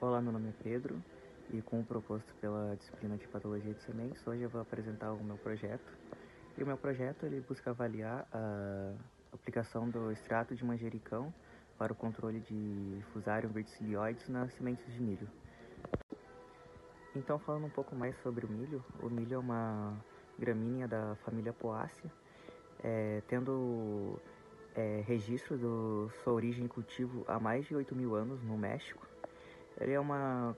Olá, meu nome é Pedro e como proposto pela disciplina de Patologia de Sementes, hoje eu vou apresentar o meu projeto. E o meu projeto ele busca avaliar a aplicação do extrato de manjericão para o controle de Fusarium verticilioides nas sementes de milho. Então, falando um pouco mais sobre o milho é uma gramínea da família Poaceae, tendo registro de sua origem em cultivo há mais de 8.000 anos no México. Ele é uma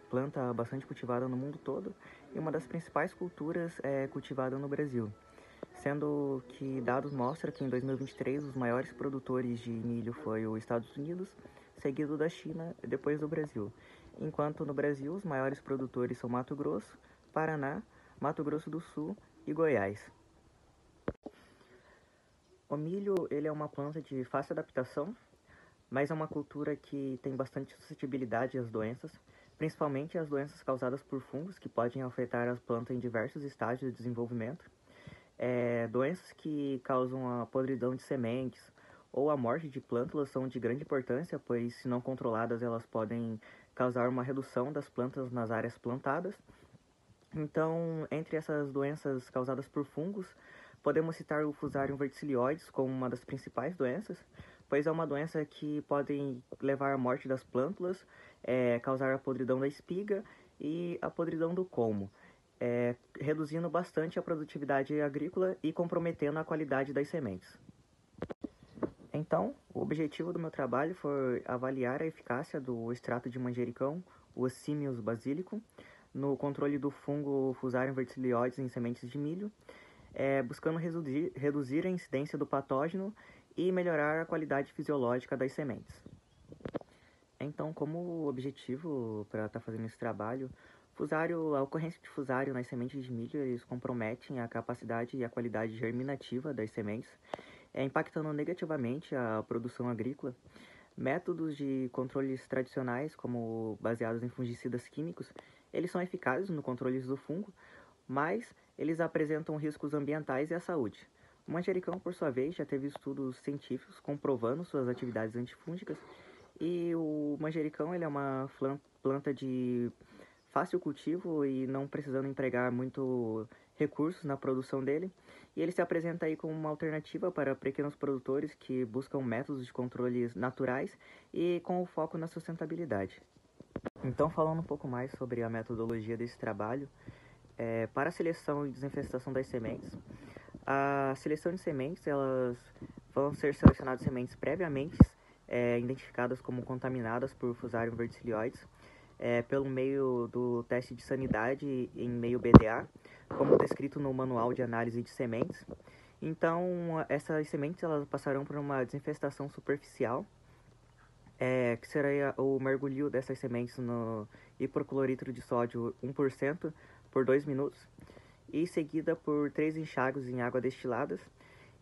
planta bastante cultivada no mundo todo e uma das principais culturas cultivada no Brasil, sendo que dados mostram que em 2023 os maiores produtores de milho foi os Estados Unidos, seguido da China e depois do Brasil, enquanto no Brasil os maiores produtores são Mato Grosso, Paraná, Mato Grosso do Sul e Goiás. O milho ele é uma planta de fácil adaptação, mas é uma cultura que tem bastante suscetibilidade às doenças, principalmente as doenças causadas por fungos, que podem afetar as plantas em diversos estágios de desenvolvimento. Doenças que causam a podridão de sementes ou a morte de plântulas são de grande importância, pois se não controladas elas podem causar uma redução das plantas nas áreas plantadas. Então, entre essas doenças causadas por fungos, podemos citar o Fusarium verticilioides como uma das principais doenças, pois é uma doença que pode levar à morte das plântulas, causar a podridão da espiga e a podridão do colmo, reduzindo bastante a produtividade agrícola e comprometendo a qualidade das sementes. Então, o objetivo do meu trabalho foi avaliar a eficácia do extrato de manjericão, o Simius basilicum, no controle do fungo Fusarium verticilioides em sementes de milho, buscando reduzir a incidência do patógeno e melhorar a qualidade fisiológica das sementes. Então, como objetivo para estar fazendo esse trabalho, a ocorrência de fusário nas sementes de milho, eles comprometem a capacidade e a qualidade germinativa das sementes, impactando negativamente a produção agrícola. Métodos de controles tradicionais, como baseados em fungicidas químicos, eles são eficazes no controle do fungo, mas eles apresentam riscos ambientais e à saúde. O manjericão, por sua vez, já teve estudos científicos comprovando suas atividades antifúngicas, e o manjericão ele é uma planta de fácil cultivo e não precisando empregar muito recursos na produção dele, e ele se apresenta aí como uma alternativa para pequenos produtores que buscam métodos de controles naturais e com o foco na sustentabilidade. Então, falando um pouco mais sobre a metodologia desse trabalho, para a seleção e desinfestação das sementes, a seleção de sementes, elas vão ser selecionadas sementes previamente identificadas como contaminadas por Fusarium verticilioides, pelo meio do teste de sanidade em meio BDA, como descrito no Manual de Análise de Sementes. Então, essas sementes elas passarão por uma desinfestação superficial, que seria o mergulho dessas sementes no hipoclorídrico de sódio 1% por 2 minutos, e seguida por 3 enxágues em água destiladas,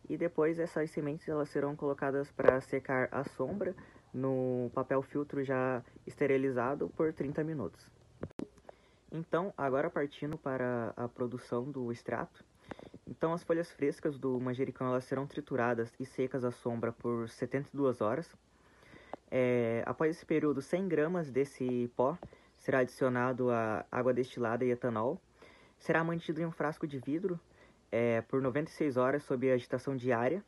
e depois essas sementes elas serão colocadas para secar à sombra no papel filtro já esterilizado por 30 minutos. Então, agora partindo para a produção do extrato. Então, as folhas frescas do manjericão elas serão trituradas e secas à sombra por 72 horas. Após esse período, 100 gramas desse pó será adicionado a água destilada e etanol. Será mantido em um frasco de vidro por 96 horas sob agitação diária.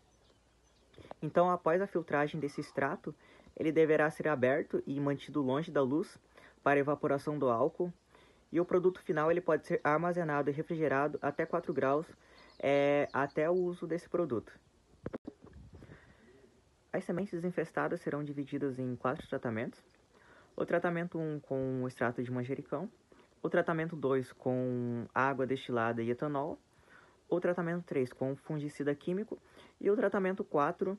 Então, após a filtragem desse extrato, ele deverá ser aberto e mantido longe da luz para evaporação do álcool. E o produto final ele pode ser armazenado e refrigerado até 4 graus até o uso desse produto. As sementes desinfestadas serão divididas em 4 tratamentos. O tratamento 1 com o extrato de manjericão, o tratamento 2 com água destilada e etanol, o tratamento 3 com fungicida químico e o tratamento 4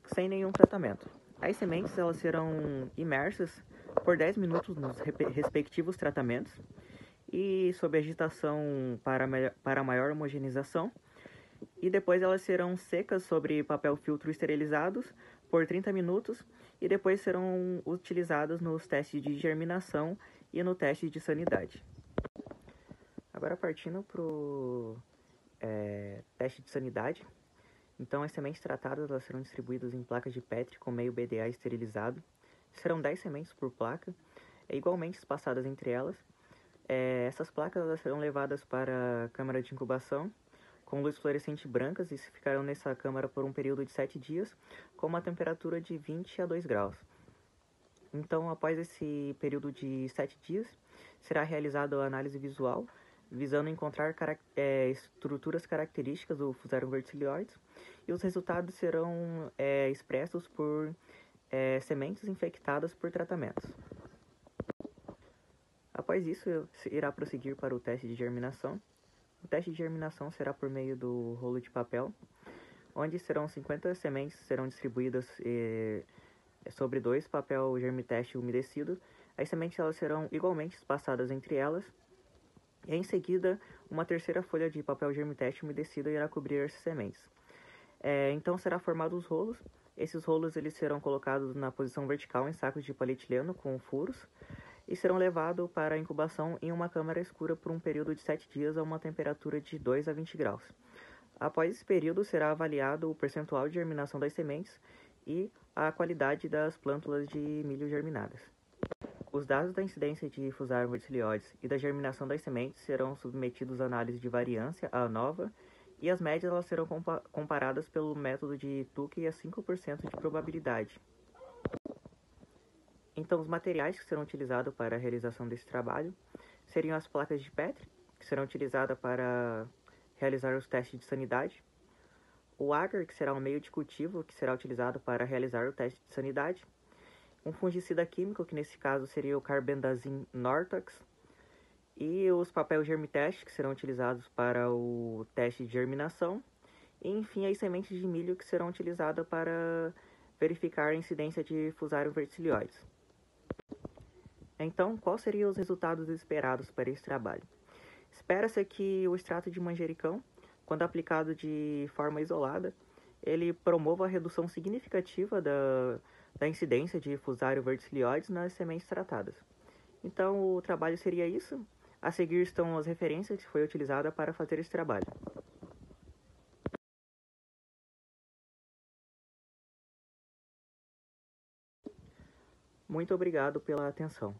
sem nenhum tratamento. As sementes elas serão imersas por 10 minutos nos respectivos tratamentos e sob agitação para maior homogeneização, e depois elas serão secas sobre papel filtro esterilizados por 30 minutos e depois serão utilizadas nos testes de germinação e no teste de sanidade. Agora partindo para o teste de sanidade. Então, as sementes tratadas elas serão distribuídas em placas de Petri com meio BDA esterilizado. Serão 10 sementes por placa. igualmente espaçadas entre elas. Essas placas elas serão levadas para a câmara de incubação com luz fluorescente brancas e ficarão nessa câmara por um período de 7 dias com uma temperatura de 20 a 2 graus. Então, após esse período de 7 dias, será realizada a análise visual, visando encontrar estruturas características do Fusarium verticilioides, e os resultados serão expressos por sementes infectadas por tratamentos. Após isso, irá prosseguir para o teste de germinação. O teste de germinação será por meio do rolo de papel, onde serão 50 sementes serão distribuídas sobre 2 papel germiteste umedecido. As sementes elas serão igualmente espaçadas entre elas. E em seguida, uma terceira folha de papel germiteste umedecido irá cobrir essas sementes. Então será formado os rolos. Esses rolos eles serão colocados na posição vertical em sacos de polietileno com furos e serão levados para a incubação em uma câmara escura por um período de 7 dias a uma temperatura de 2 a 20 graus. Após esse período, será avaliado o percentual de germinação das sementes e a qualidade das plântulas de milho germinadas. Os dados da incidência de Fusarium verticilioides e da germinação das sementes serão submetidos à análise de variância, a ANOVA, e as médias elas serão comparadas pelo método de Tukey a 5% de probabilidade. Então, os materiais que serão utilizados para a realização desse trabalho seriam as placas de Petri, que serão utilizadas para realizar os testes de sanidade, o agar, que será um meio de cultivo que será utilizado para realizar o teste de sanidade, um fungicida químico, que nesse caso seria o carbendazim Nortox, e os papéis germiteste, que serão utilizados para o teste de germinação, e enfim as sementes de milho, que serão utilizadas para verificar a incidência de Fusarium verticilioides. Então, quais seriam os resultados esperados para esse trabalho? Espera-se que o extrato de manjericão, quando aplicado de forma isolada, ele promova a redução significativa da incidência de Fusarium verticilioides nas sementes tratadas. Então, o trabalho seria isso. A seguir estão as referências que foi utilizada para fazer esse trabalho. Muito obrigado pela atenção.